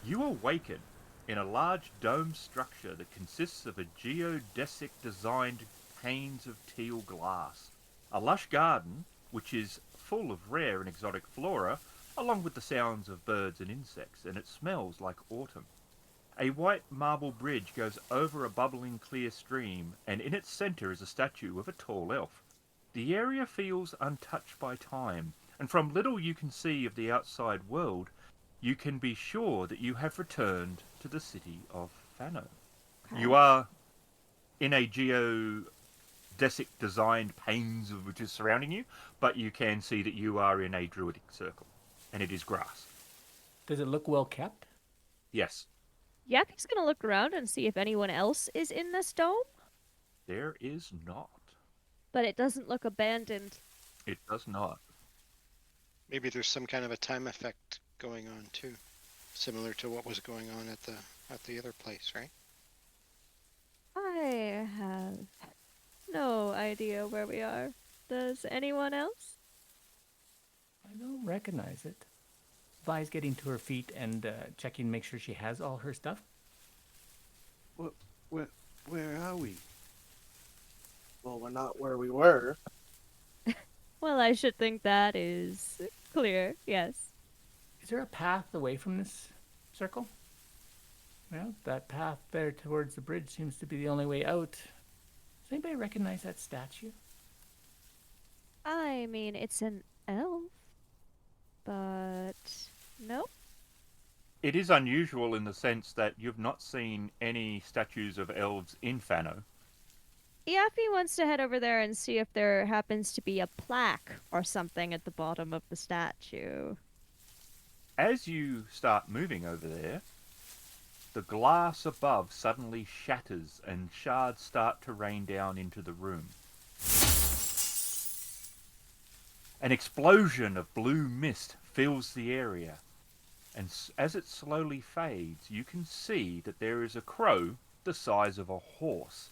You awaken in a large dome structure that consists of a geodesic-designed panes of teal glass, a lush garden which is full of rare and exotic flora, along with the sounds of birds and insects, and it smells like autumn. A white marble bridge goes over a bubbling clear stream, and in its centre is a statue of a tall elf. The area feels untouched by time, and from little you can see of the outside world, you can be sure that you have returned to the city of Fano. You Okay. are in a geodesic designed panes which is surrounding you, but you can see that you are in a druidic circle, and it is grass. Does it look well kept? Yes, Yappy's gonna look around and see if anyone else is in this dome, there is not. but it doesn't look abandoned. It does not. Maybe there's some kind of a time effect going on too, similar to what was going on at the other place, right? I have no idea where we are. Does anyone else? I don't recognize it. Vi's getting to her feet and checking to make sure she has all her stuff. Where are we? Well, we're not where we were. Well, I should think that is clear, yes. Is there a path away from this circle? Well, that path there towards the bridge seems to be the only way out. Does anybody recognize that statue? I mean, it's an elf, but nope. It is unusual in the sense that you've not seen any statues of elves in Fano. Yappy wants to head over there and see if there happens to be a plaque or something at the bottom of the statue. As you start moving over there, the glass above suddenly shatters and shards start to rain down into the room. An explosion of blue mist fills the area, and as it slowly fades, you can see that there is a crow the size of a horse.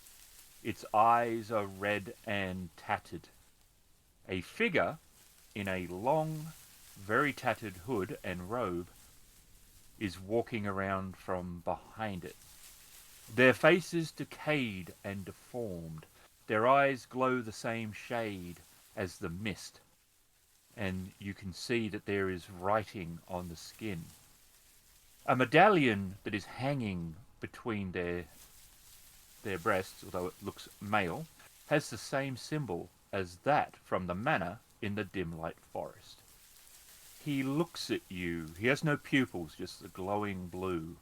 Its eyes are red and tattered. A figure in a long, very tattered hood and robe is walking around from behind it. Their faces decayed and deformed. Their eyes glow the same shade as the mist, and you can see that there is writing on the skin. A medallion that is hanging between their breasts, although it looks male, has the same symbol as that from the manor in the dim light forest. He looks at you. He has no pupils, just the glowing blue.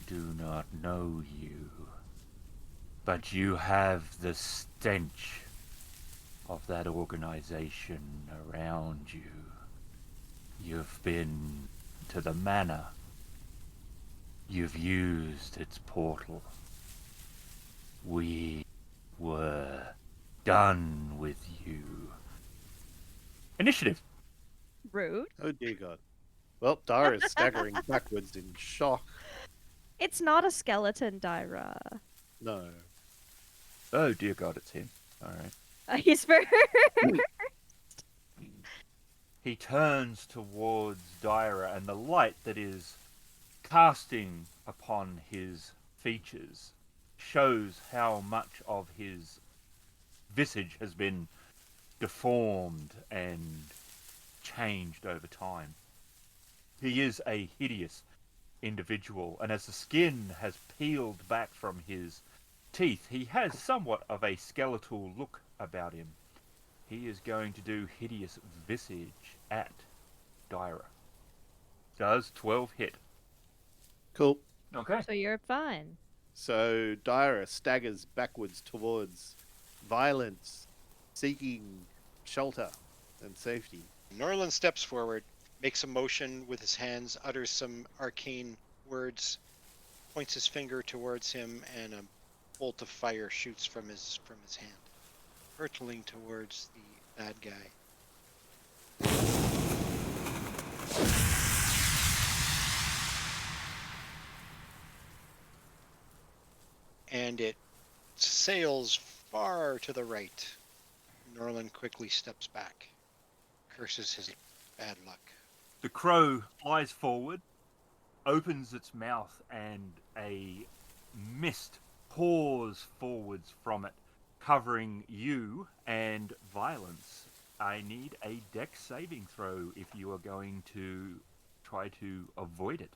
Do not know you, but you have the stench of that organization around you. You've been to the manor. You've used its portal. We were done with you. Initiative. Rude. Oh dear God. Well, Dara is staggering backwards in shock. It's not a skeleton, Dyra. No. Oh dear God, it's him. All right. He's first. He turns towards Dyra, and the light that is casting upon his features shows how much of his visage has been deformed and changed over time. He is a hideous individual, and as the skin has peeled back from his teeth, he has somewhat of a skeletal look about him. He is going to do hideous visage at Dyra. Does 12 hit? Cool. Okay. So you're fine. So Dara staggers backwards towards violence, seeking shelter and safety. Norland steps forward, makes a motion with his hands, utters some arcane words, points his finger towards him, and a bolt of fire shoots from his hand, hurtling towards the bad guy. And it sails far to the right. Norland quickly steps back, curses his bad luck. The crow flies forward, opens its mouth, and a mist pours forwards from it, covering you and Violence. I need a dex saving throw if you are going to try to avoid it.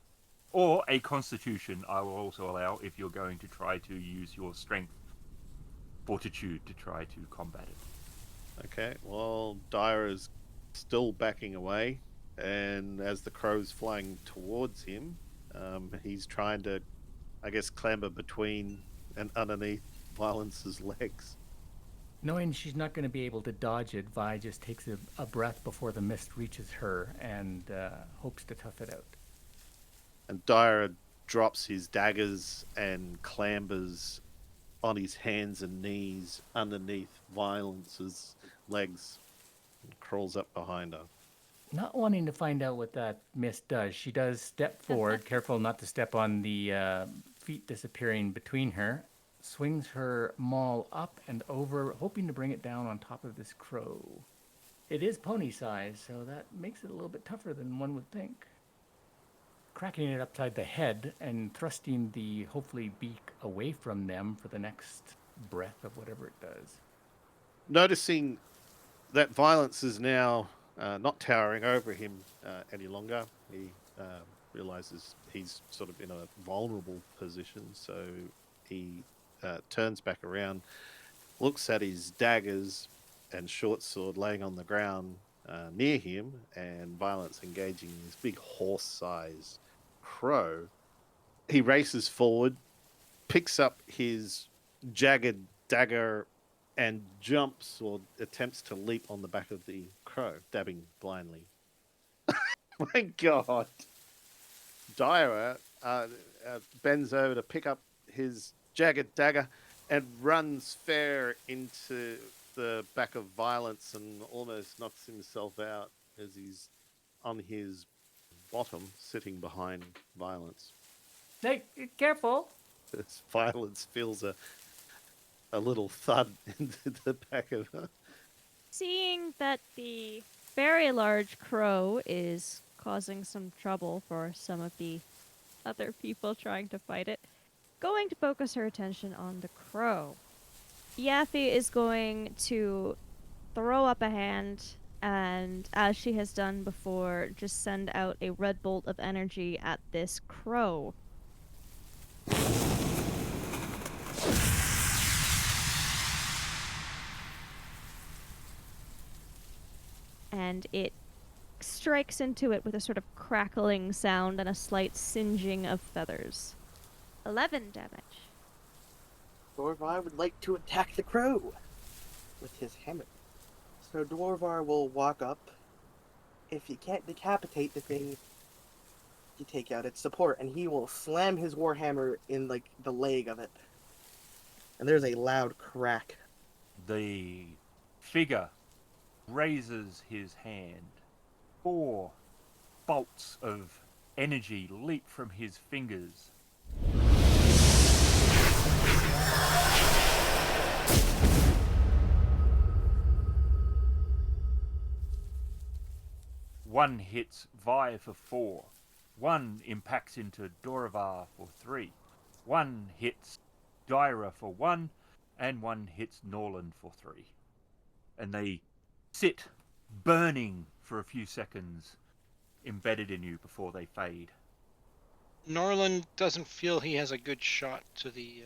Or a constitution I will also allow if you're going to try to use your strength fortitude to try to combat it. Okay, well, Dyer is still backing away, and as the crow's flying towards him, he's trying to, I guess, clamber between and underneath Violence's legs. Knowing she's not going to be able to dodge it, Vi just takes a breath before the mist reaches her and hopes to tough it out. And Dyer drops his daggers and clambers on his hands and knees underneath Violence's legs and crawls up behind her. Not wanting to find out what that mist does, she does step forward, careful not to step on the feet disappearing between her, swings her maul up and over, hoping to bring it down on top of this crow. It is pony size, so that makes it a little bit tougher than one would think. Cracking it upside the head and thrusting the, hopefully, beak away from them for the next breath of whatever it does. Noticing that Violence is now not towering over him any longer, he realizes he's sort of in a vulnerable position, so he turns back around, looks at his daggers and short sword laying on the ground near him, and Violence engaging this big horse-sized crow. He races forward, picks up his jagged dagger, and jumps or attempts to leap on the back of the crow, dabbing blindly. My God. Dyer bends over to pick up his jagged dagger and runs fair into the back of Violence and almost knocks himself out as he's on his bottom, sitting behind Violence. Hey, careful! As Violence feels a little thud into the back of her. Seeing that the very large crow is causing some trouble for some of the other people trying to fight it, going to focus her attention on the crow. Yaffe is going to throw up a hand and, as she has done before, just send out a red bolt of energy at this crow. And it strikes into it with a sort of crackling sound and a slight singeing of feathers. 11 damage. Dorvar would like to attack the crow with his hammer. So Dorvar will walk up. If you can't decapitate the thing, you take out its support, and he will slam his warhammer in like the leg of it. And there's a loud crack. The figure raises his hand. 4 bolts of energy leap from his fingers. One hits Vi for 4. One impacts into Doravar for 3. One hits Dyra for 1. And one hits Norland for 3. And they sit burning for a few seconds, embedded in you before they fade. Norland doesn't feel he has a good shot to the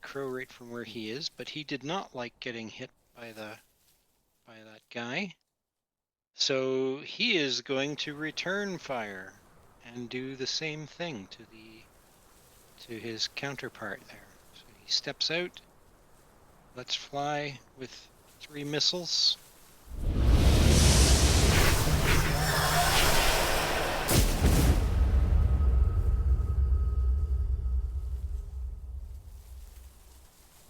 crow right from where he is, but he did not like getting hit by that guy. So he is going to return fire and do the same thing to his counterpart there. So he steps out, lets fly with 3 missiles.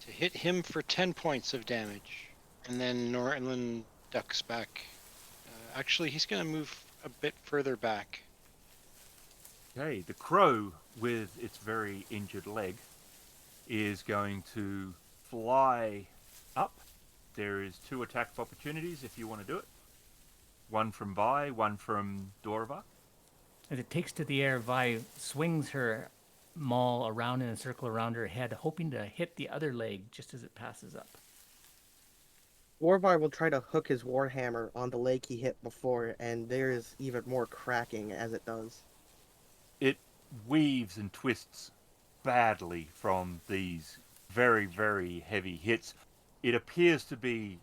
To hit him for 10 points of damage. And then Norland ducks back. Actually, he's going to move a bit further back. Okay, the crow, with its very injured leg, is going to fly up. There is 2 attack opportunities if you want to do it. One from Vi, one from Dorva. As it takes to the air, Vi swings her maul around in a circle around her head, hoping to hit the other leg just as it passes up. Dwarvar will try to hook his warhammer on the leg he hit before, and there is even more cracking as it does. It weaves and twists badly from these very, very heavy hits. It appears to be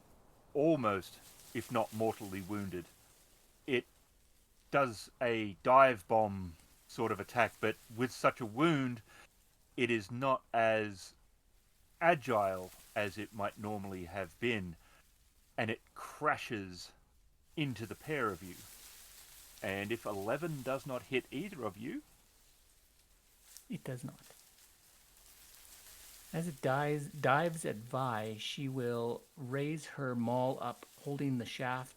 almost, if not mortally wounded. It does a dive bomb sort of attack, but with such a wound, it is not as agile as it might normally have been, and it crashes into the pair of you. And if 11 does not hit either of you, It does not. As it dives at Vi, she will raise her maul up, holding the shaft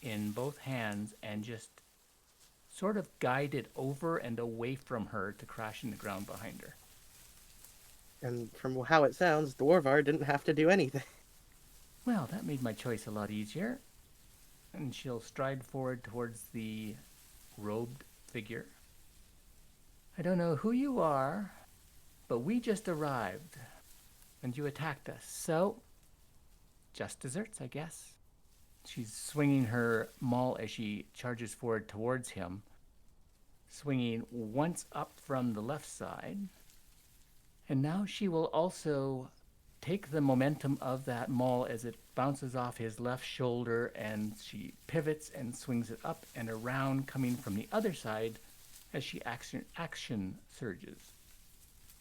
in both hands, and just sort of guide it over and away from her to crash in the ground behind her. And from how it sounds, Dwarvar didn't have to do anything. Well, that made my choice a lot easier. And she'll stride forward towards the robed figure. I don't know who you are, but we just arrived, and you attacked us, so just desserts, I guess. She's swinging her maul as she charges forward towards him, swinging once up from the left side, and now she will also take the momentum of that maul as it bounces off his left shoulder, and she pivots and swings it up and around, coming from the other side as she action surges.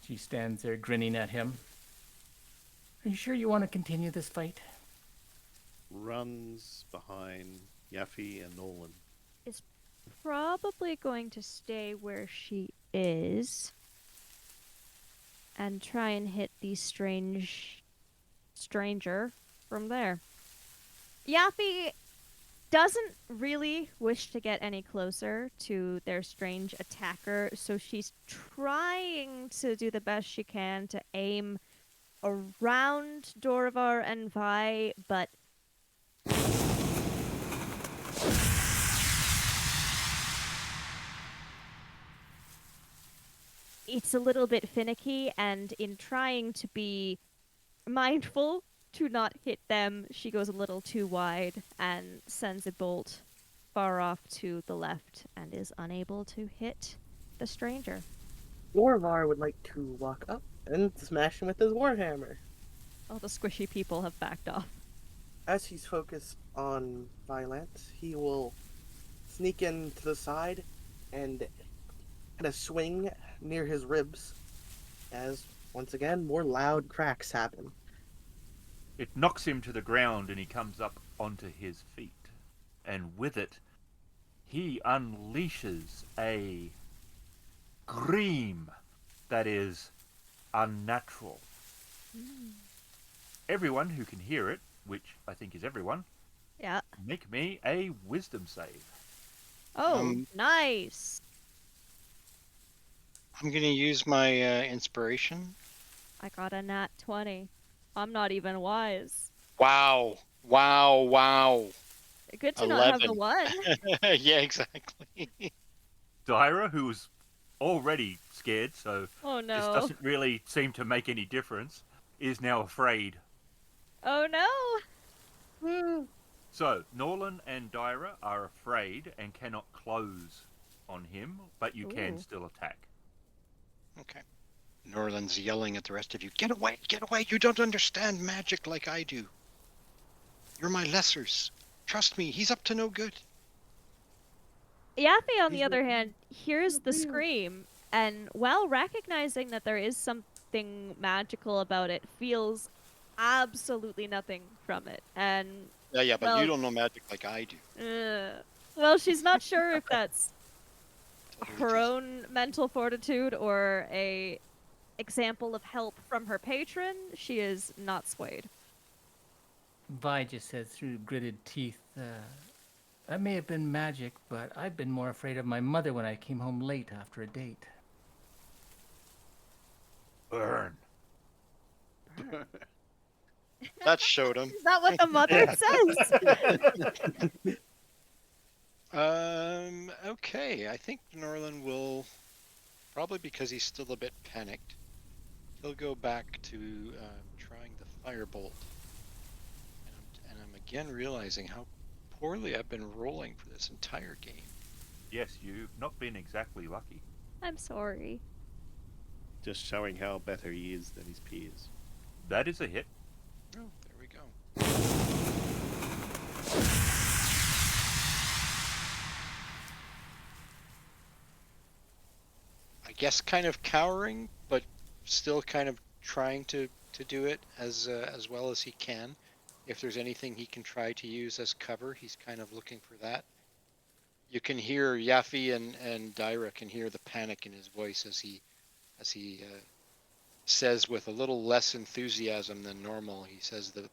She stands there grinning at him. Are you sure you want to continue this fight? Runs behind Yaffe and Nolan. Is probably going to stay where she is and try and hit the stranger from there. Yaffe doesn't really wish to get any closer to their strange attacker, so she's trying to do the best she can to aim around Dorvar and Vi, but it's a little bit finicky, and in trying to be mindful to not hit them, she goes a little too wide and sends a bolt far off to the left and is unable to hit the stranger. Dwarvar would like to walk up and smash him with his warhammer. All the squishy people have backed off. As he's focused on violence, he will sneak in to the side and kind of swing near his ribs as, once again, more loud cracks happen. it knocks him to the ground and he comes up onto his feet. And with it, he unleashes a scream that is unnatural. Everyone who can hear it, which I think is everyone, Yeah. make me a wisdom save. Oh, nice. I'm going to use my inspiration. I got a nat 20. I'm not even wise. Wow. Wow. Wow. Good to not have the 11. one. Yeah, exactly. Dyra, who was already scared, so Oh this no. doesn't really seem to make any difference, is now afraid. Oh no. So, Norlan and Dyra are afraid and cannot close on him, but you can Ooh. still attack. Okay. Norland's yelling at the rest of you. Get away! Get away! You don't understand magic like I do. You're my lessers. Trust me, he's up to no good. Yaffe, on the He's other not- hand, hears the scream, and while recognizing that there is something magical about it, feels absolutely nothing from it. And, Yeah, but well, you don't know magic like I do. well, she's not sure if that's Totally her true. own mental fortitude or a example of help from her patron. She is not swayed. Vi just says through gritted teeth, that may have been magic, but I've been more afraid of my mother when I came home late after a date. Burn. That showed him. Is that what the mother says? Okay, I think Norland will, probably because he's still a bit panicked, he'll go back to trying the firebolt. And I'm again realizing how poorly I've been rolling for this entire game. Yes, you've not been exactly lucky. I'm sorry. Just showing how better he is than his peers. That is a hit. Oh, there we go. I guess kind of cowering, but still kind of trying to do it as well as he can. If there's anything he can try to use as cover, he's kind of looking for that. You can hear Yaffe and Dyra can hear the panic in his voice as he says with a little less enthusiasm than normal. He says the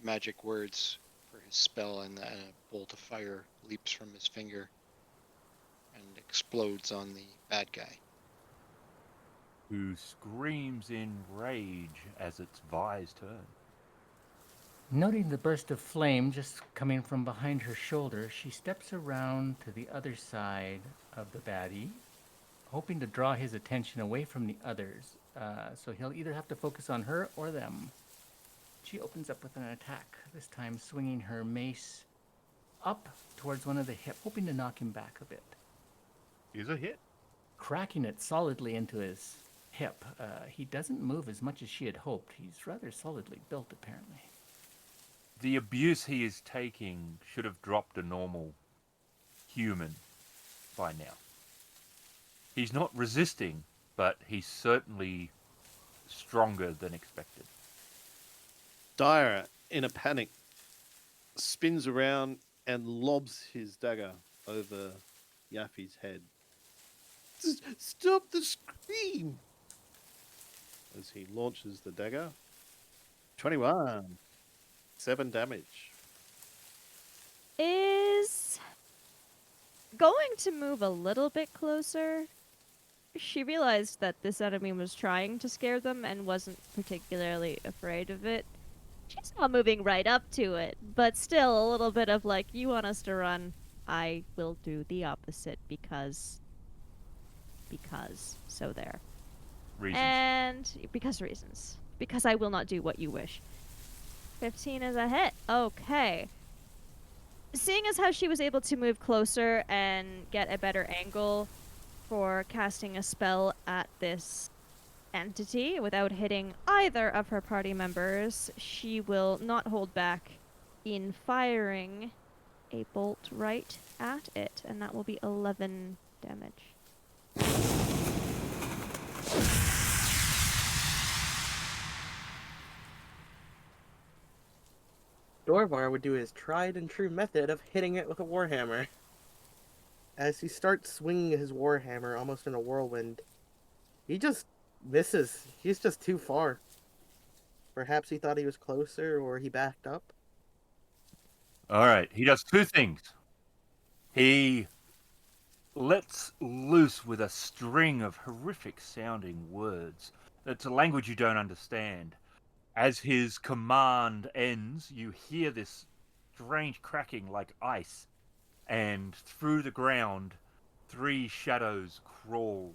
magic words for his spell, and a bolt of fire leaps from his finger and explodes on the bad guy. Who screams in rage as its vi's turn. Noting the burst of flame just coming from behind her shoulder, she steps around to the other side of the baddie, hoping to draw his attention away from the others, so he'll either have to focus on her or them. She opens up with an attack, this time swinging her mace up towards one of the hip, hoping to knock him back a bit. Is a hit. Cracking it solidly into his hip. He doesn't move as much as she had hoped. He's rather solidly built, apparently. The abuse he is taking should have dropped a normal human by now. He's not resisting, but he's certainly stronger than expected. Dyra, in a panic, spins around and lobs his dagger over Yaffe's head. Stop the scream! As he launches the dagger. 21. 7 damage. Is going to move a little bit closer. She realized that this enemy was trying to scare them and wasn't particularly afraid of it. She's not moving right up to it, but still a little bit of like, you want us to run, I will do the opposite because. So there. Reasons. And because reasons. Because I will not do what you wish. 15 is a hit. Okay. Seeing as how she was able to move closer and get a better angle for casting a spell at this entity without hitting either of her party members, she will not hold back in firing a bolt right at it, and that will be 11 damage. Dorvar would do his tried and true method of hitting it with a warhammer. As he starts swinging his warhammer almost in a whirlwind, he just misses. He's just too far. Perhaps he thought he was closer, or he backed up. All right, he does two things. He lets loose with a string of horrific sounding words. It's a language you don't understand. As his command ends, you hear this strange cracking like ice, and through the ground, 3 shadows crawl,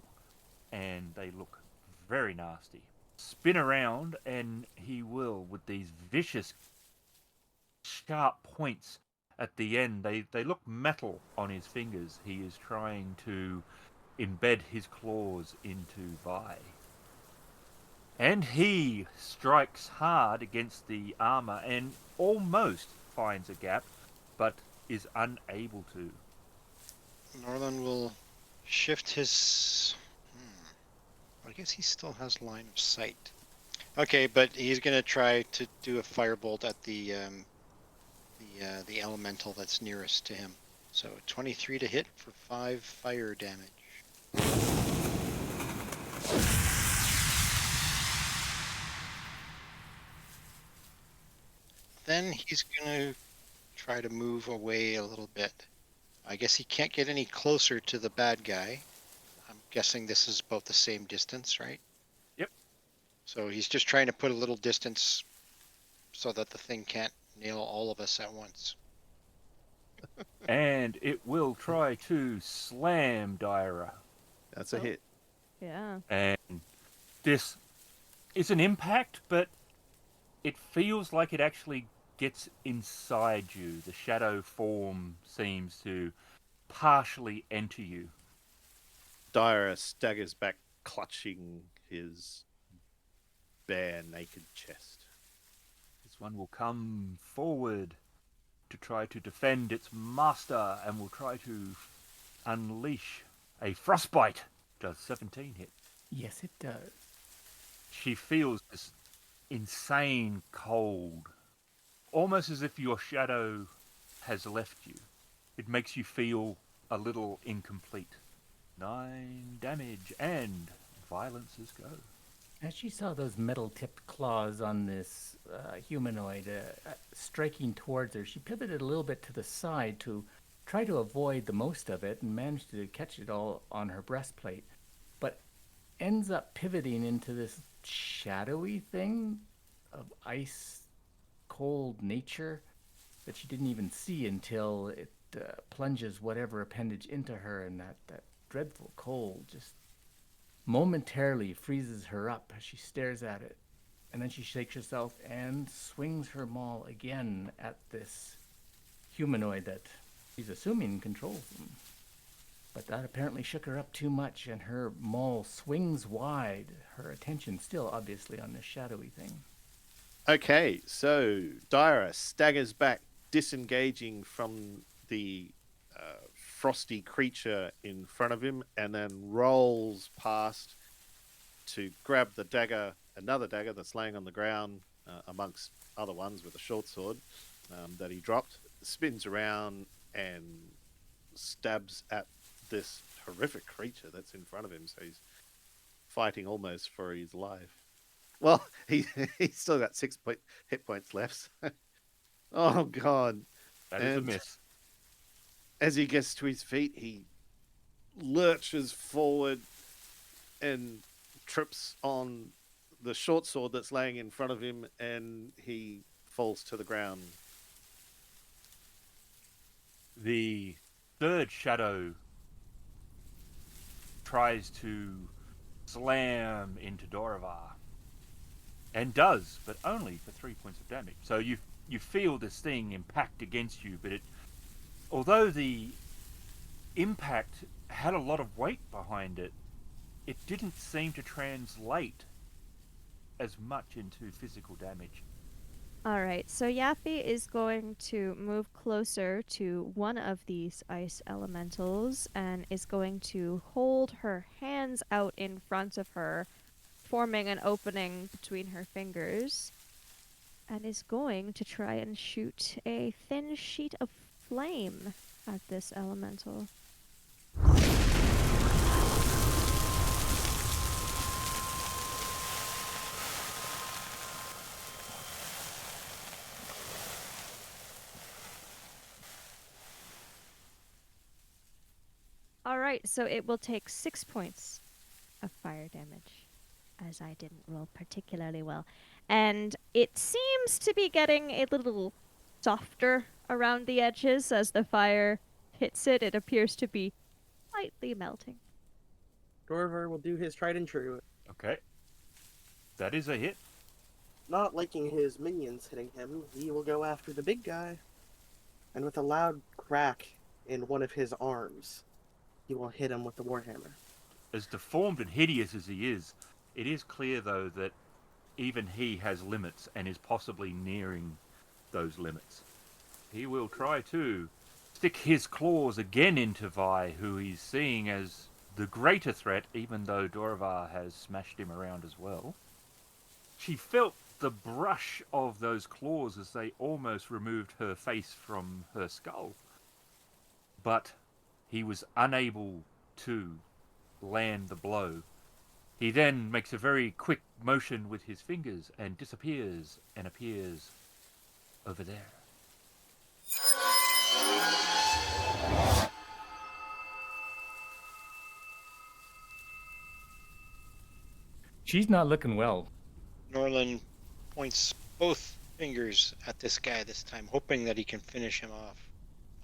and they look very nasty. Spin around, and he will, with these vicious, sharp points at the end. They look metal on his fingers. He is trying to embed his claws into Vi. And he strikes hard against the armor and almost finds a gap, but is unable to. Norland will shift his. I guess he still has line of sight. Okay, but he's gonna try to do a firebolt at the elemental that's nearest to him. So 23 to hit for 5 fire damage. Then he's gonna try to move away a little bit. I guess he can't get any closer to the bad guy. I'm guessing this is about the same distance, right? Yep. So he's just trying to put a little distance so that the thing can't nail all of us at once. And it will try to slam Dyra. That's a Oh. hit. Yeah. And this is an impact, but it feels like it actually gets inside you. The shadow form seems to partially enter you. Dyra staggers back, clutching his bare, naked chest. This one will come forward to try to defend its master and will try to unleash a frostbite. Does 17 hit? Yes, it does. She feels this insane cold, almost as if your shadow has left you. It makes you feel a little incomplete. 9 damage and violences go. As she saw those metal-tipped claws on this humanoid striking towards her, she pivoted a little bit to the side to try to avoid the most of it and managed to catch it all on her breastplate, but ends up pivoting into this shadowy thing of ice cold nature that she didn't even see until it plunges whatever appendage into her, and that dreadful cold just momentarily freezes her up as she stares at it. And then she shakes herself and swings her maul again at this humanoid that she's assuming controls them. But that apparently shook her up too much, and her maul swings wide, her attention still obviously on this shadowy thing. Okay, so Dyra staggers back, disengaging from the frosty creature in front of him, and then rolls past to grab the dagger, another dagger that's laying on the ground amongst other ones with a short sword that he dropped, spins around and stabs at this horrific creature that's in front of him. So he's fighting almost for his life. Well, he's still got 6 hit points left. Oh, God. That is a And miss. as he gets to his feet, he lurches forward and trips on the short sword that's laying in front of him, and he falls to the ground. The third shadow tries to slam into Dorivar. And does, but only for 3 points of damage. So you feel this thing impact against you, but although the impact had a lot of weight behind it, it didn't seem to translate as much into physical damage. All right, so Yaffy is going to move closer to one of these ice elementals and is going to hold her hands out in front of her, forming an opening between her fingers, and is going to try and shoot a thin sheet of flame at this elemental. All right, so it will take 6 points of fire damage, as I didn't roll particularly well. And it seems to be getting a little softer around the edges as the fire hits it. It appears to be slightly melting. Dorvar will do his tried and true. Okay. That is a hit. Not liking his minions hitting him, he will go after the big guy. And with a loud crack in one of his arms, he will hit him with the warhammer. As deformed and hideous as he is, it is clear, though, that even he has limits and is possibly nearing those limits. He will try to stick his claws again into Vi, who he's seeing as the greater threat, even though Dorivar has smashed him around as well. She felt the brush of those claws as they almost removed her face from her skull. But he was unable to land the blow. He then makes a very quick motion with his fingers and disappears and appears over there. She's not looking well. Norlin points both fingers at this guy this time, hoping that he can finish him off.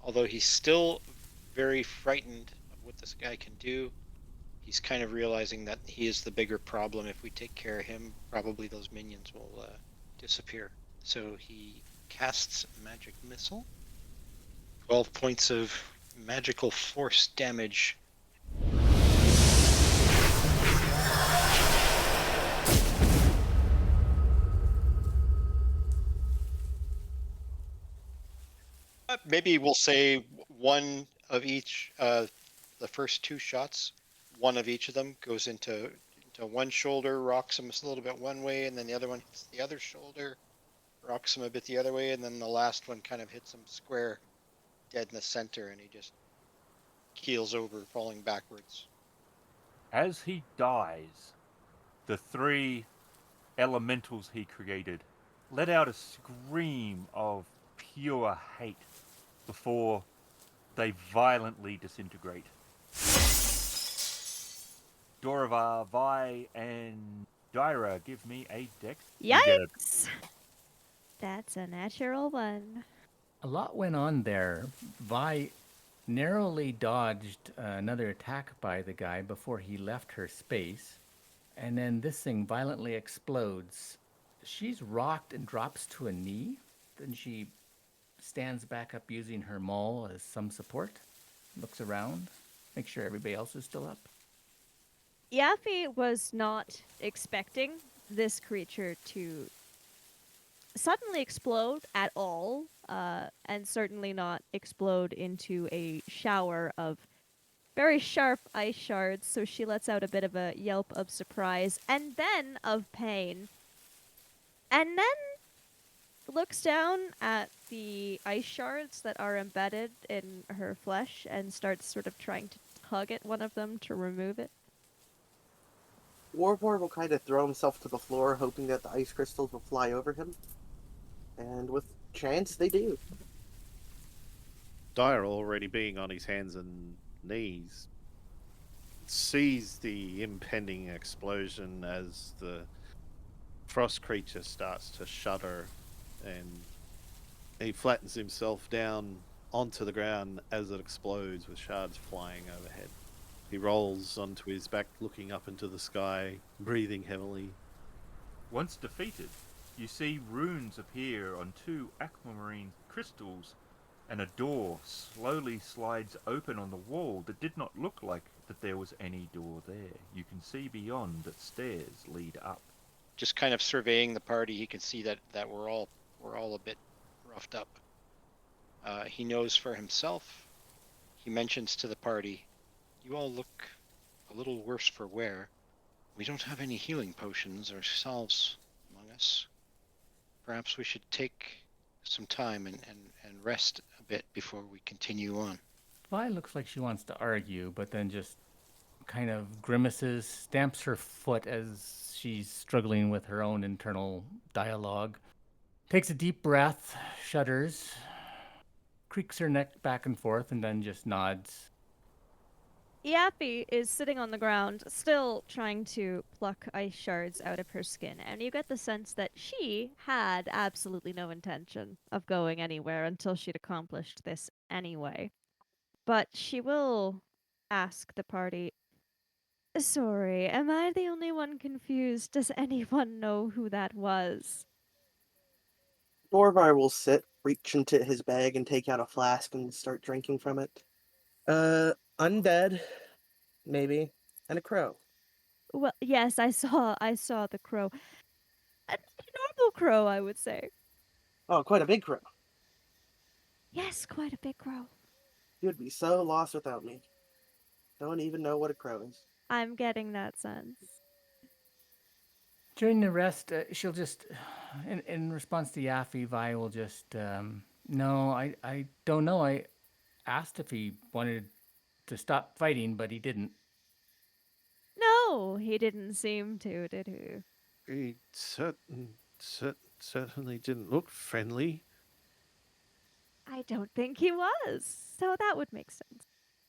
Although he's still very frightened of what this guy can do. He's kind of realizing that he is the bigger problem. If we take care of him, probably those minions will disappear. So he casts Magic Missile. 12 points of magical force damage. Maybe we'll say one of each. The first two shots, one of each of them goes into one shoulder, rocks him a little bit one way, and then the other one hits the other shoulder, rocks him a bit the other way, and then the last one kind of hits him square, dead in the center, and he just keels over, falling backwards. As he dies, the three elementals he created let out a scream of pure hate before they violently disintegrate. Doravar, Vi, and Dyra, give me a dex. You get a Yikes! That's a natural one. A lot went on there. Vi narrowly dodged another attack by the guy before he left her space, and then this thing violently explodes. She's rocked and drops to a knee. Then she stands back up using her maul as some support, looks around, makes sure everybody else is still up. Yaffy was not expecting this creature to suddenly explode at all, and certainly not explode into a shower of very sharp ice shards, so she lets out a bit of a yelp of surprise and then of pain. And then looks down at the ice shards that are embedded in her flesh and starts sort of trying to tug at one of them to remove it. Warvor will kind of throw himself to the floor, hoping that the ice crystals will fly over him. And with chance, they do. Dyer, already being on his hands and knees, sees the impending explosion as the frost creature starts to shudder, and he flattens himself down onto the ground as it explodes with shards flying overhead. He rolls onto his back, looking up into the sky, breathing heavily. Once defeated, you see runes appear on two aquamarine crystals, and a door slowly slides open on the wall that did not look like that there was any door there. You can see beyond that stairs lead up. Just kind of surveying the party, he can see that we're all a bit roughed up. He knows for himself. He mentions to the party, "You all look a little worse for wear. We don't have any healing potions or salves among us. Perhaps we should take some time and rest a bit before we continue on." Vi looks like she wants to argue, but then just kind of grimaces, stamps her foot as she's struggling with her own internal dialogue, takes a deep breath, shudders, creaks her neck back and forth, and then just nods. Yappy is sitting on the ground, still trying to pluck ice shards out of her skin, and you get the sense that she had absolutely no intention of going anywhere until she'd accomplished this anyway. But she will ask the party, "Sorry, am I the only one confused? Does anyone know who that was?" Dorvar will sit, reach into his bag, and take out a flask and start drinking from it. Undead, maybe, and a crow. Well, yes, I saw the crow. A normal crow, I would say. Oh, quite a big crow. Yes, quite a big crow. You would be so lost without me. Don't even know what a crow is. I'm getting that sense. During the rest, she'll just, in response to Yaffy, Vi will just, no, I don't know. I asked if he wanted to stop fighting, but he didn't. No, he didn't seem to, did he? He certainly didn't look friendly. I don't think he was. So that would make sense.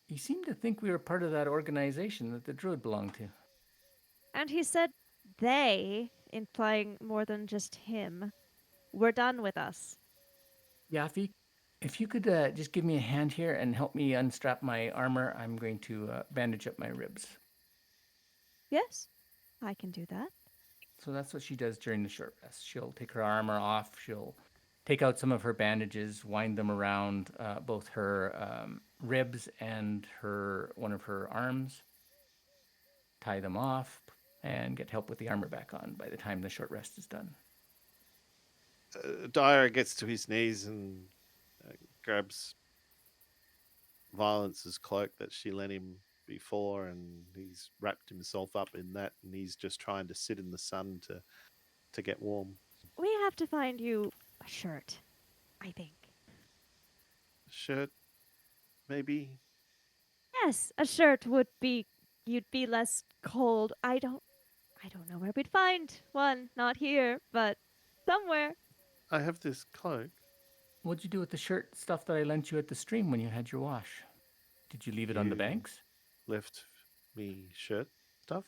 He seemed to think we were part of that organization that the druid belonged to. And he said they, implying more than just him, were done with us. Yaffy If you could just give me a hand here and help me unstrap my armor, I'm going to bandage up my ribs. Yes, I can do that. So that's what she does during the short rest. She'll take her armor off. She'll take out some of her bandages, wind them around both her ribs and her one of her arms, tie them off, and get help with the armor back on by the time the short rest is done. Dyer gets to his knees and grabs Violence's cloak that she lent him before, and he's wrapped himself up in that, and he's just trying to sit in the sun to get warm. We have to find you a shirt, I think. Shirt, maybe. Yes, a shirt would be you'd be less cold. I don't know where we'd find one. Not here, but somewhere. I have this cloak. What'd you do with the shirt stuff that I lent you at the stream when you had your wash? Did you leave it on the You banks? left me shirt stuff.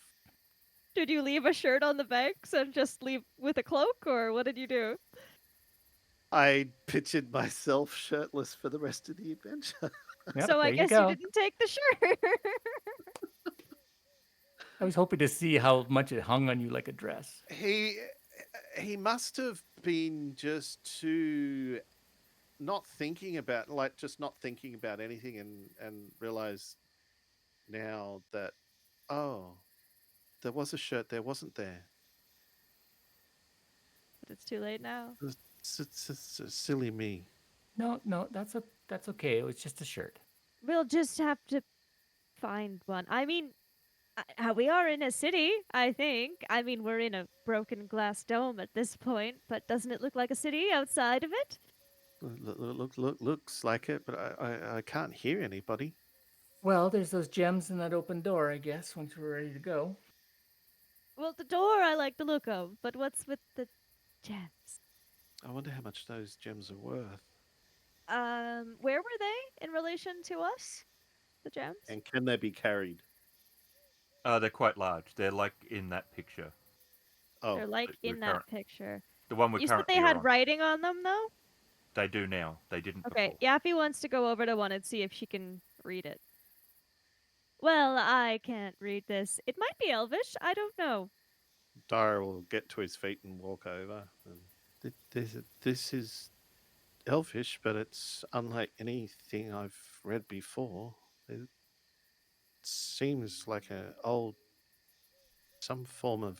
Did you leave a shirt on the banks and just leave with a cloak, or what did you do? I pictured myself shirtless for the rest of the adventure. Yep, So I there you guess you go. didn't take the shirt. I was hoping to see how much it hung on you like a dress. He must have been just too not thinking about just not thinking about anything, and realize now that, oh, there was a shirt there, wasn't there? But it's too late now. It's silly me. No, that's okay. It was just a shirt. We'll just have to find one. I mean, we are in a city, I think. I mean, we're in a broken glass dome at this point, but doesn't it look like a city outside of it? Looks like it, but I can't hear anybody. Well, there's those gems in that open door, I guess, once we're ready to go. Well, the door I like the look of, but what's with the gems? I wonder how much those gems are worth, Where were they in relation to us? The gems? and can they be carried? They're quite large. They're like in that picture. Oh, They're like we're in that picture. The one we're You said they currently had on. writing on them, though? They do now. They didn't Okay, before. Yappy wants to go over to one and see if she can read it. Well, I can't read this. It might be Elvish. I don't know. Dara will get to his feet and walk over. And this is elfish, but it's unlike anything I've read before. It seems like some form of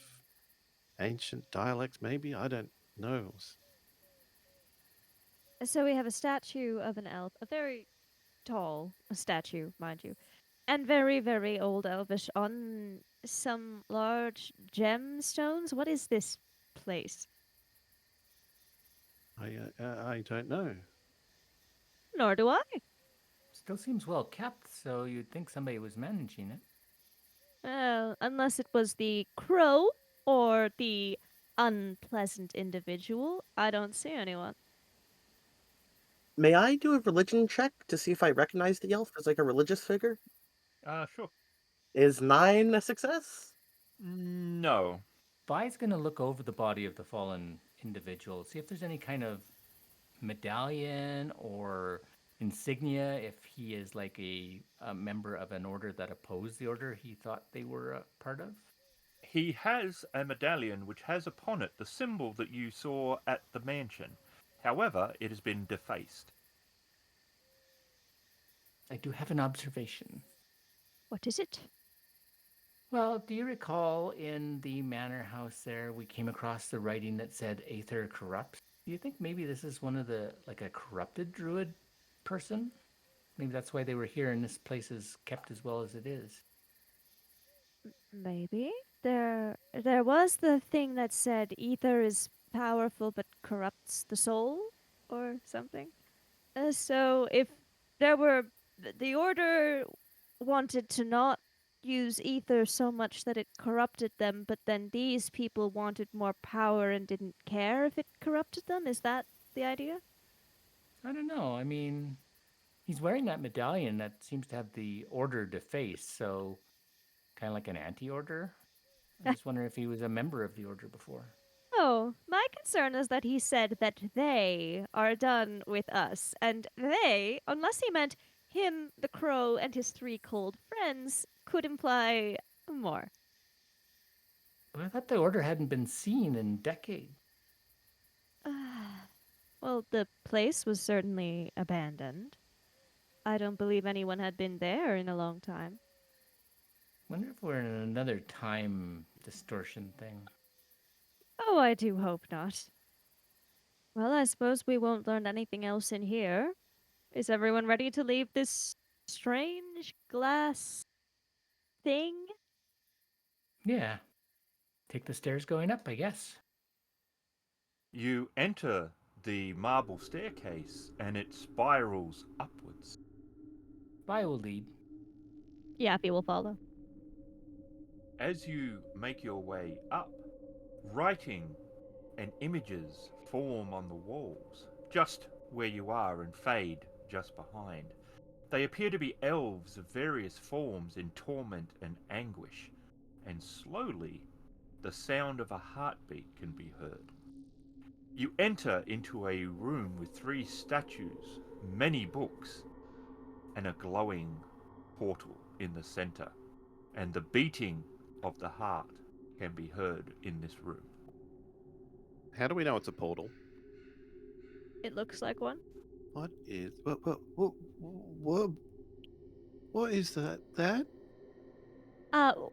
ancient dialect, maybe. I don't know. So we have a statue of an elf, a very tall statue, mind you, and very, very old elvish on some large gemstones. What is this place? I don't know. Nor do I. Still seems well kept, so you'd think somebody was managing it. Well, unless it was the crow or the unpleasant individual, I don't see anyone. May I do a religion check to see if I recognize the elf as like a religious figure? Sure. Is 9 a success? No. Vi's going to look over the body of the fallen individual, see if there's any kind of medallion or insignia, if he is like a member of an order that opposed the order he thought they were a part of. He has a medallion which has upon it the symbol that you saw at the mansion. However, it has been defaced. I do have an observation. What is it? Well, do you recall in the manor house there, we came across the writing that said Aether corrupts? Do you think maybe this is one of like a corrupted druid person? Maybe that's why they were here and this place is kept as well as it is. Maybe. There was the thing that said ether is powerful but corrupts the soul or something. So if there were the order wanted to not use ether so much that it corrupted them, but then these people wanted more power and didn't care if it corrupted them. Is that the idea? I don't know. I mean, he's wearing that medallion that seems to have the order defaced, so kind of like an anti-order. I just wonder if he was a member of the order before. No, my concern is that he said that they are done with us, and they, unless he meant him, the crow, and his 3 cold friends, could imply more. But I thought the order hadn't been seen in decades. Well, the place was certainly abandoned. I don't believe anyone had been there in a long time. Wonder if we're in another time distortion thing. Oh, I do hope not. Well, I suppose we won't learn anything else in here. Is everyone ready to leave this strange glass thing? Yeah. Take the stairs going up, I guess. You enter the marble staircase and it spirals upwards. I will lead. Yappy will follow. As you make your way up, writing and images form on the walls, just where you are, and fade just behind. They appear to be elves of various forms in torment and anguish, and slowly the sound of a heartbeat can be heard. You enter into a room with 3 statues, many books, and a glowing portal in the center, and the beating of the heart can be heard in this room. How do we know it's a portal? It looks like one. What is what is that? That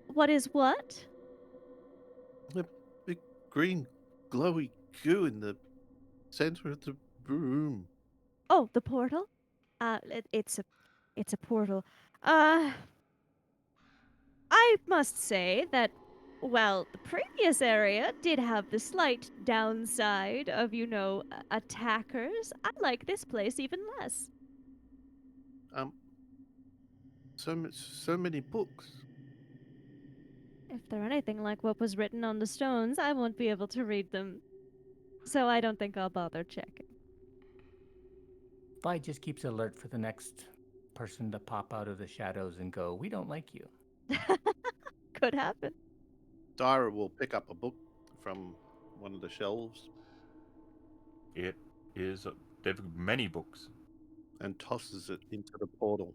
What is what? a big green glowy goo in the center of the room. Oh, the portal? It's a portal. Uh, I must say that, well, the previous area did have the slight downside of, attackers. I like this place even less. Um, so many books. If they're anything like what was written on the stones, I won't be able to read them. So I don't think I'll bother checking. Vi just keeps alert for the next person to pop out of the shadows and go, "We don't like you." Could happen. Dyra will pick up a book from one of the shelves It is, there are many books. and tosses it into the portal.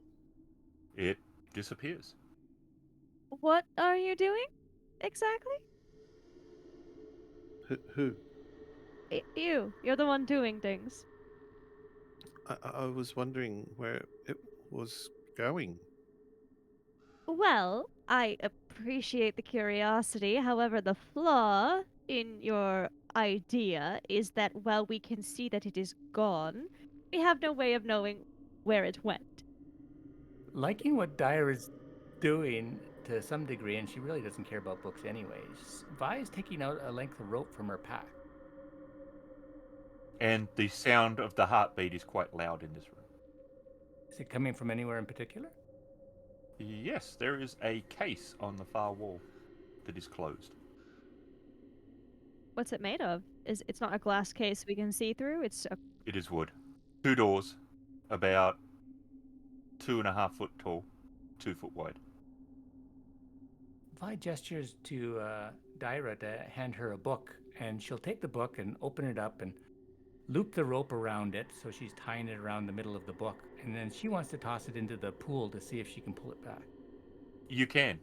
It disappears. What are you doing exactly? Who? You're the one doing things. I was wondering where it was going. Well, I appreciate the curiosity. However, the flaw in your idea is that while we can see that it is gone, we have no way of knowing where it went. Liking what Dyer is doing to some degree, and she really doesn't care about books anyways. Vi is taking out a length of rope from her pack. And the sound of the heartbeat is quite loud in this room. Is it coming from anywhere in particular? Yes, there is a case on the far wall that is closed. What's it made of? It's not a glass case we can see through? It is wood. 2 doors, about 2.5 foot tall, 2 foot wide. Vi gestures to Dyra to hand her a book, and she'll take the book and open it up and loop the rope around it, so she's tying it around the middle of the book, and then she wants to toss it into the pool to see if she can pull it back. You can.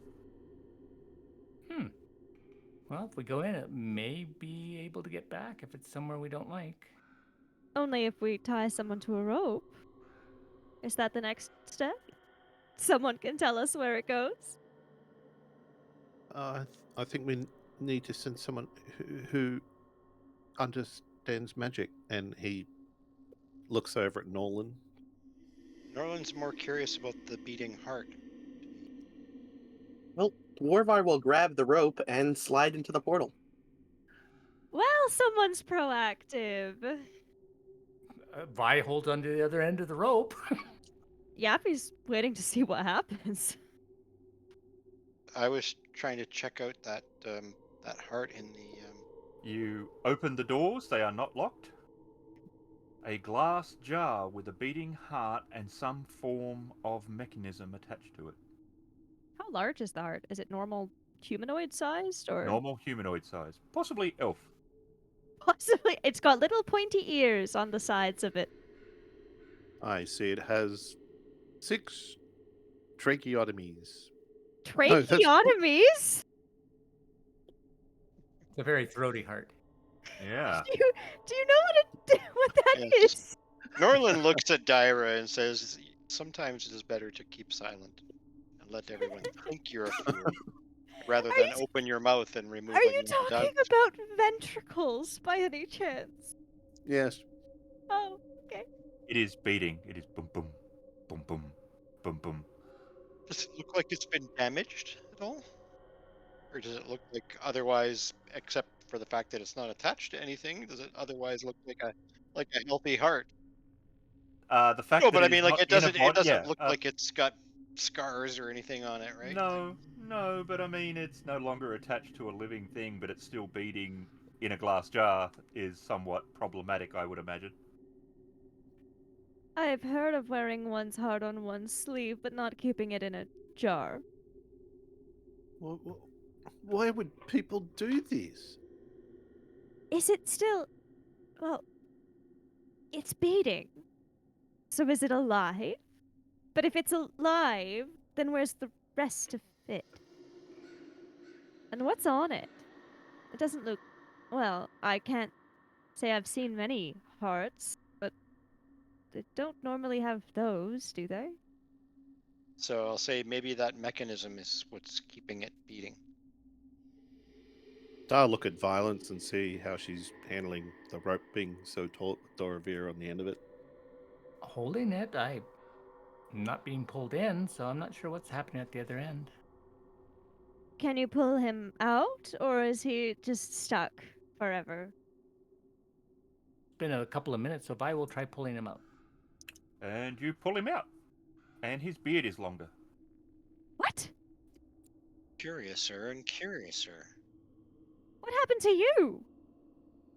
Well, if we go in, it may be able to get back if it's somewhere we don't like. only if we tie someone to a rope. Is that the next step? Someone can tell us where it goes? I think we need to send someone who understands magic. And he looks over at Norland. Norland's more curious about the beating heart. Well, Dwarvar will grab the rope and slide into the portal. Well, someone's proactive. Vi holds onto the other end of the rope. Yappy's waiting to see what happens. I was trying to check out that that heart in the. You open the doors, they are not locked. A glass jar with a beating heart and some form of mechanism attached to it. How large is the heart? Is it normal humanoid sized or? Normal humanoid size, possibly elf. Possibly. It's got little pointy ears on the sides of it. I see it has 6 tracheotomies. No, that's Tracheotomies? It's a very throaty heart. Yeah. Do you know what that Yes. is? Norland looks at Dyra and says, "Sometimes it is better to keep silent and let everyone think you're a fool, rather Are than you open your mouth and remove are what you no one does." talking about ventricles by any chance? yes. Oh, okay. It is beating. It is boom, boom, boom, boom, boom, boom. Does it look like it's been damaged at all? Or does it look like otherwise, except for the fact that it's not attached to anything, does it otherwise look like a healthy heart? The fact No, that but I it is mean, like not in a it body. doesn't Yeah. look like it's got scars or anything on it, right? No, no, but I mean, it's no longer attached to a living thing, but it's still beating in a glass jar is somewhat problematic, I would imagine. I've heard of wearing one's heart on one's sleeve, but not keeping it in a jar. Why would people do this? Is it still. Well, it's beating. So is it alive? But if it's alive, then where's the rest of it? And what's on it? It doesn't look. Well, I can't say I've seen many hearts, but they don't normally have those, do they? So I'll say maybe that mechanism is what's keeping it beating. I'll look at Violence and see how she's handling the rope being so taut with Doravir on the end of it. Holding it, I'm not being pulled in, so I'm not sure what's happening at the other end. Can you pull him out, or is he just stuck forever? It's been a couple of minutes, so Vi will try pulling him out. And you pull him out, and his beard is longer. What? Curiouser and curiouser. What happened to you?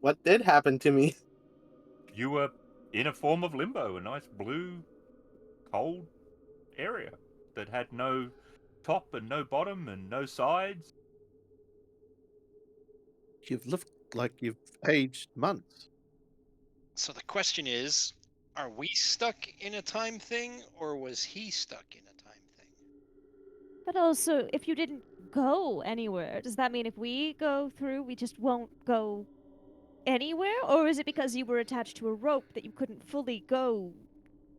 What did happen to me? You were in a form of limbo, a nice blue, cold area that had no top and no bottom and no sides. You've looked like you've aged months. So the question is, are we stuck in a time thing, or was he stuck in a time thing? But also, if you didn't go anywhere, does that mean if we go through, we just won't go anywhere? Or is it because you were attached to a rope that you couldn't fully go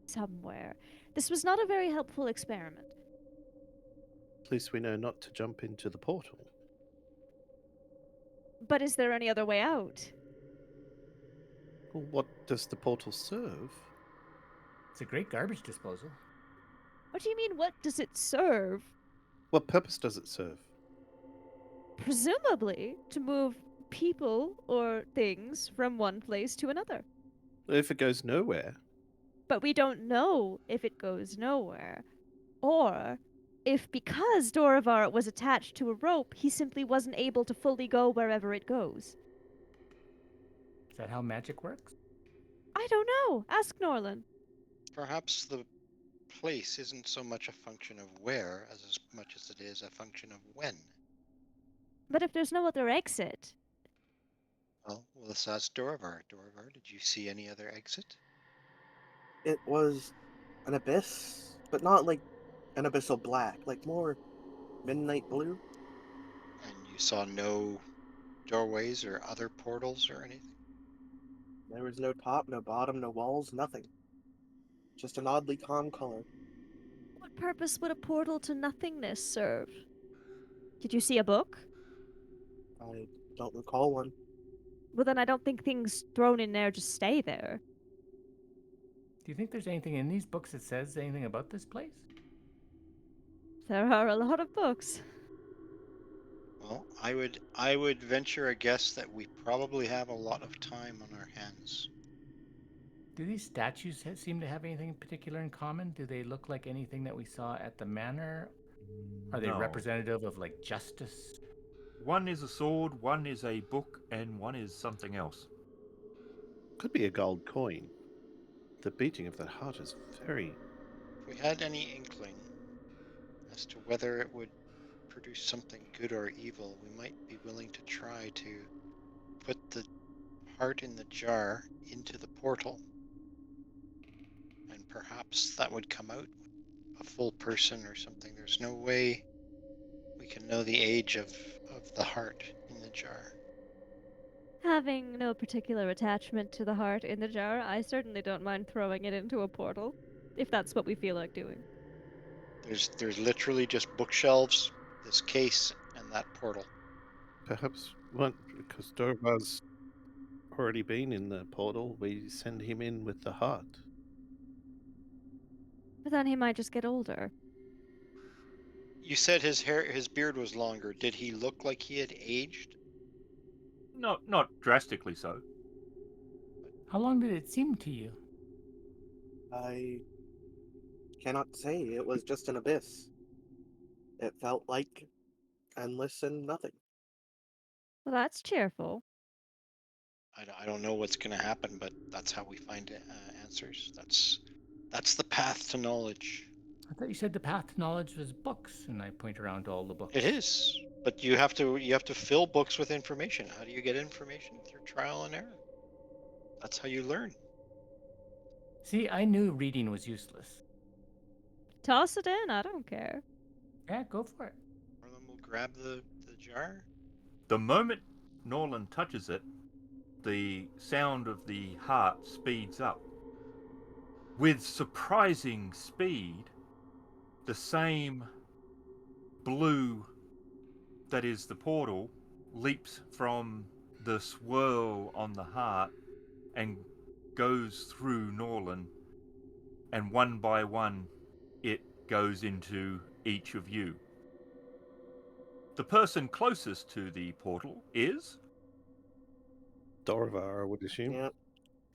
somewhere? This was not a very helpful experiment. At least we know not to jump into the portal. But is there any other way out? Well, what does the portal serve? It's a great garbage disposal. What do you mean, what does it serve? What purpose does it serve? Presumably to move people or things from one place to another. If it goes nowhere, But we don't know if it goes nowhere. Or if because Dorivar was attached to a rope, he simply wasn't able to fully go wherever it goes. Is that how magic works? I don't know. Ask Norland. Perhaps the place isn't so much a function of where as much as it is a function of when. But if there's no other exit, Well, let's ask Dorivar. Dorivar, did you see any other exit? It was an abyss, but not like an abyssal black, like more midnight blue. And you saw no doorways or other portals or anything? There was no top, no bottom, no walls, nothing. Just an oddly calm color. what purpose would a portal to nothingness serve? Did you see a book? I don't recall one. Well, then I don't think things thrown in there just stay there. Do you think there's anything in these books that says anything about this place? There are a lot of books. Well, I would venture a guess that we probably have a lot of time on our hands. Do these statues seem to have anything particular in common? Do they look like anything that we saw at the manor? Are they No. representative of like justice? One is a sword, one is a book, and one is something else. could be a gold coin. The beating of that heart is very. If we had any inkling as to whether it would produce something good or evil, we might be willing to try to put the heart in the jar into the portal. And perhaps that would come out a full person or something. There's no way we can know the age of the heart in the jar. Having no particular attachment to the heart in the jar, I certainly don't mind throwing it into a portal, if that's what we feel like doing. There's literally just bookshelves, this case, and that portal. Perhaps one, because Dorvar's already been in the portal, we send him in with the heart. But then he might just get older. You said his beard was longer. Did he look like he had aged? Not drastically so. How long did it seem to you? I cannot say. It was just an abyss. It felt like endless and nothing. Well, that's cheerful. I don't know what's going to happen, but that's how we find answers. That's the path to knowledge. I thought you said the path to knowledge was books, and I point around to all the books. It is, but you have to fill books with information. How do you get information? Through trial and error. That's how you learn. See, I knew reading was useless. Toss it in, I don't care. Yeah, go for it. Orlin will grab the jar. The moment Norland touches it, the sound of the heart speeds up. With surprising speed, the same blue that is the portal leaps from the swirl on the heart and goes through Norland, and one by one it goes into each of you. The person closest to the portal is Dorvar, I would assume. Yeah.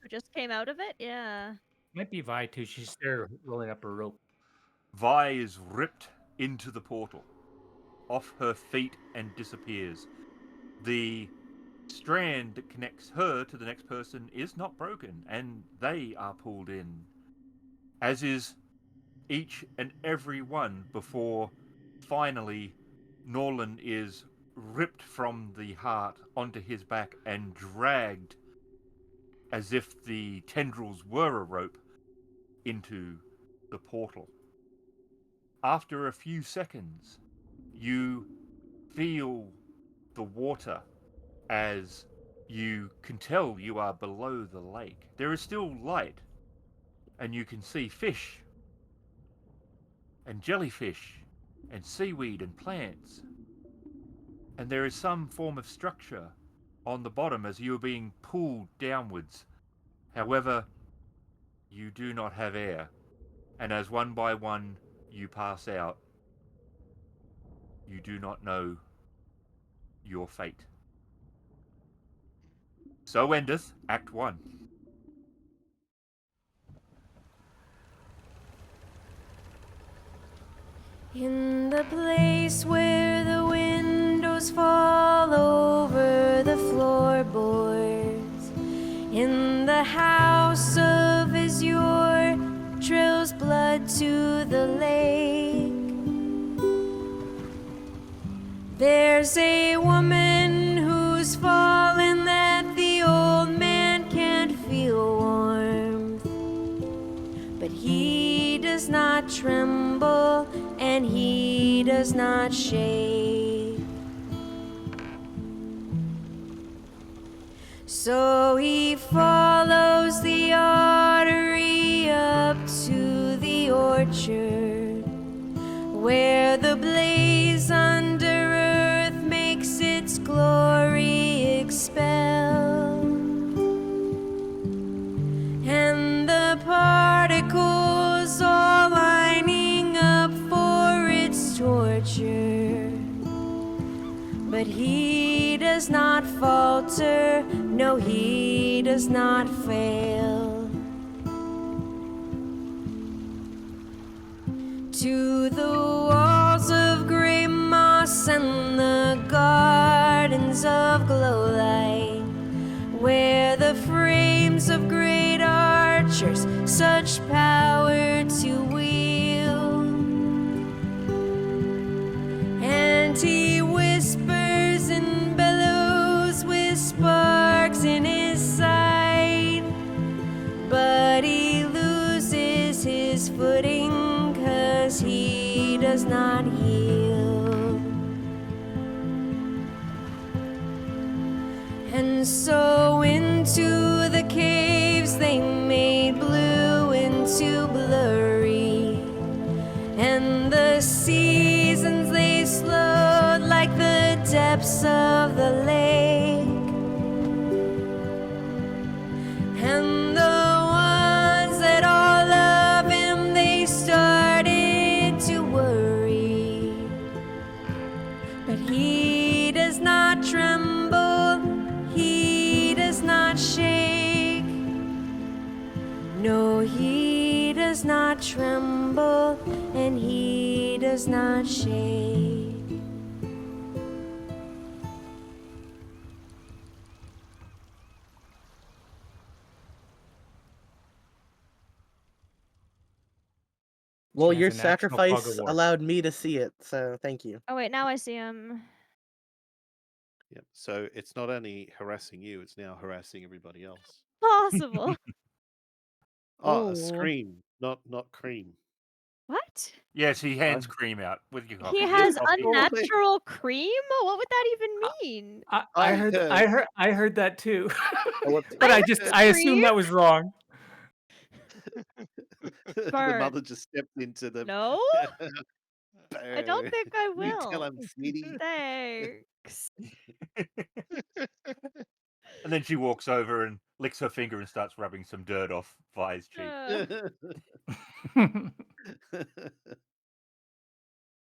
Who just came out of it? Yeah. Might be Vi too. She's there rolling up her rope. Vi. Is ripped into the portal, off her feet, and disappears. The strand that connects her to the next person is not broken, and they are pulled in, as is each and every one, before finally Norland is ripped from the heart onto his back and dragged as if the tendrils were a rope into the portal. After a few seconds, you feel the water as you can tell you are below the lake. There is still light, and you can see fish and jellyfish and seaweed and plants. And there is some form of structure on the bottom as you are being pulled downwards. However, you do not have air, and as one by one you pass out, you do not know your fate. So endeth Act 1. In the place where the windows fall over the floorboards, in the house of azure trails blood to the lake. There's a woman who's fallen that the old man can't feel warmth, but he does not tremble and he does not shake. So he follows the artery up to the orchard, where the blaze under earth makes its glory expel, and the particles all lining up for its torture. But he does not falter, no, he does not fail. To the walls of gray moss and the gardens of glowlight, where the frames of great archers such power to wield, and he whispers and bellows with sparks in his so into the caves they made blue into blurry, and the seasons they slowed like the depths of the lake, and the ones that all love him they started to worry, but he does not tremble, he does not shake. No, he does not tremble, and he does not shake. Well, She has your an actual sacrifice tug-of-war. allowed me to see it, so thank you. Oh wait, now I see him. Yep. So it's not only harassing you; it's now harassing everybody else. Possible. Oh, Oh. a scream, not cream. What? Yes, he hands I- cream out with your He coffee. has Coffee. Well, they- unnatural cream? What would that even mean? I heard that too. Oh, what's But I I heard assumed that was wrong. the Burn. mother just stepped into the. No? I don't Boo. think I You tell will. him, sweetie. Thanks. And then she walks over and licks her finger and starts rubbing some dirt off Vi's cheek.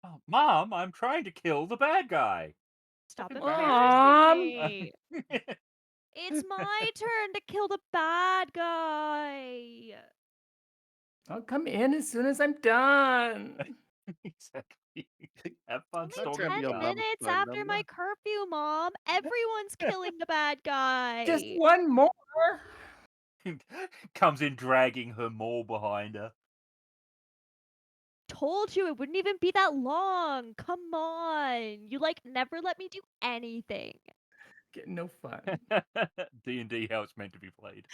Oh, Mom, I'm trying to kill the bad guy. Stop Fucking bad. embarrassing Mom! me. It's my turn to kill the bad guy. I'll come in as soon as I'm done. Exactly. Have fun Only Don't stalking tell me 10 your the mum's minutes phone after my number. curfew, Mom. Everyone's killing the bad guy. Just one more. guy. Comes in dragging her maul behind her. Told you it wouldn't even be that long. Come on. You never let me do anything. Get no fun. D&D how it's meant to be played.